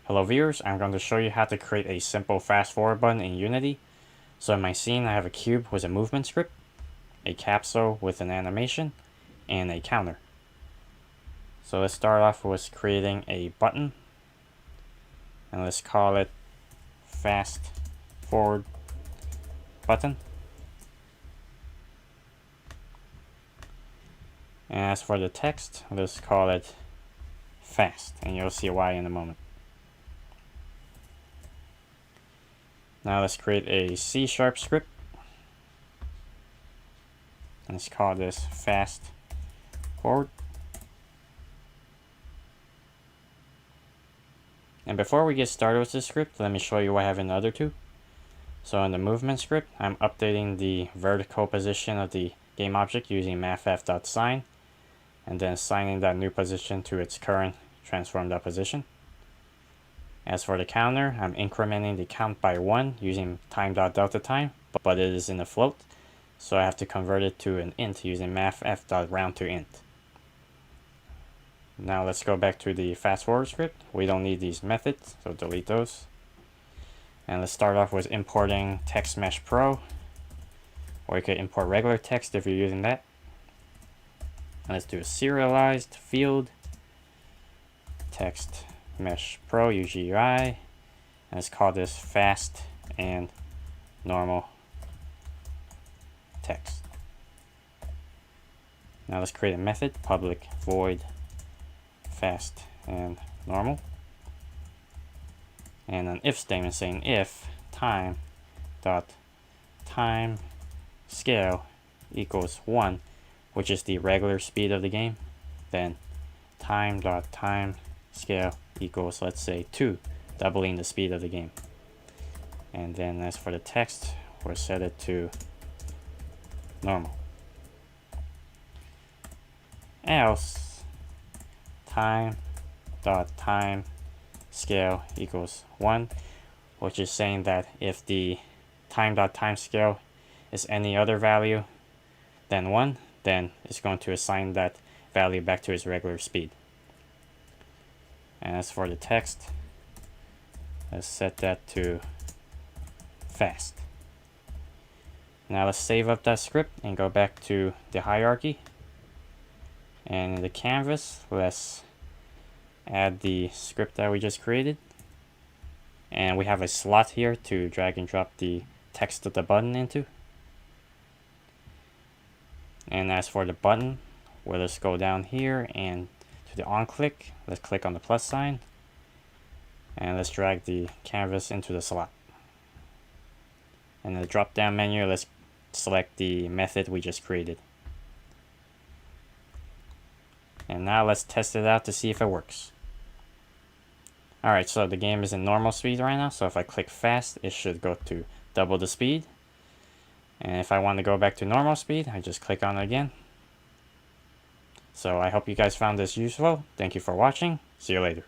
Hello viewers, I'm going to show you how to create a simple fast forward button in Unity. So in my scene I have a cube with a movement script, a capsule with an animation, and a counter. So let's start off with creating a button, and let's call it fast forward button. And as for the text, let's call it fast, and you'll see why in a moment. Now let's create a C# script. And let's call this fast forward. And before we get started with this script, let me show you what I have in the other two. So in the movement script, I'm updating the vertical position of the game object using mathf.sign, and then assigning that new position to its current transformed position. As for the counter, I'm incrementing the count by 1 using time.delta, but it is in a float, so I have to convert it to an int using mathf.roundToInt. Now let's go back to the fast forward script. We don't need these methods, so delete those. And let's start off with importing Text Mesh Pro, or you could import regular text if you're using that. And let's do a serialized field, Text Mesh Pro UGUI, and let's call this fast and normal text. Now let's create a method, public void fast and normal, and an if statement saying if time scale equals 1, which is the regular speed of the game, then time scale equals, let's say, 2, doubling the speed of the game. And then as for the text, we'll set it to normal. Else time scale equals 1, which is saying that if the time scale is any other value than 1, then it's going to assign that value back to its regular speed. And as for the text, let's set that to fast. Now let's save up that script and go back to the hierarchy. And in the canvas, let's add the script that we just created. And we have a slot here to drag and drop the text of the button into. And as for the button, we'll just go down here and to the on click, let's click on the plus sign, and let's drag the canvas into the slot. And in the drop down menu, let's select the method we just created. And now let's test it out to see if it works. Alright, so the game is in normal speed right now, so if I click fast, it should go to double the speed. And if I want to go back to normal speed, I just click on it again. So I hope you guys found this useful. Thank you for watching. See you later.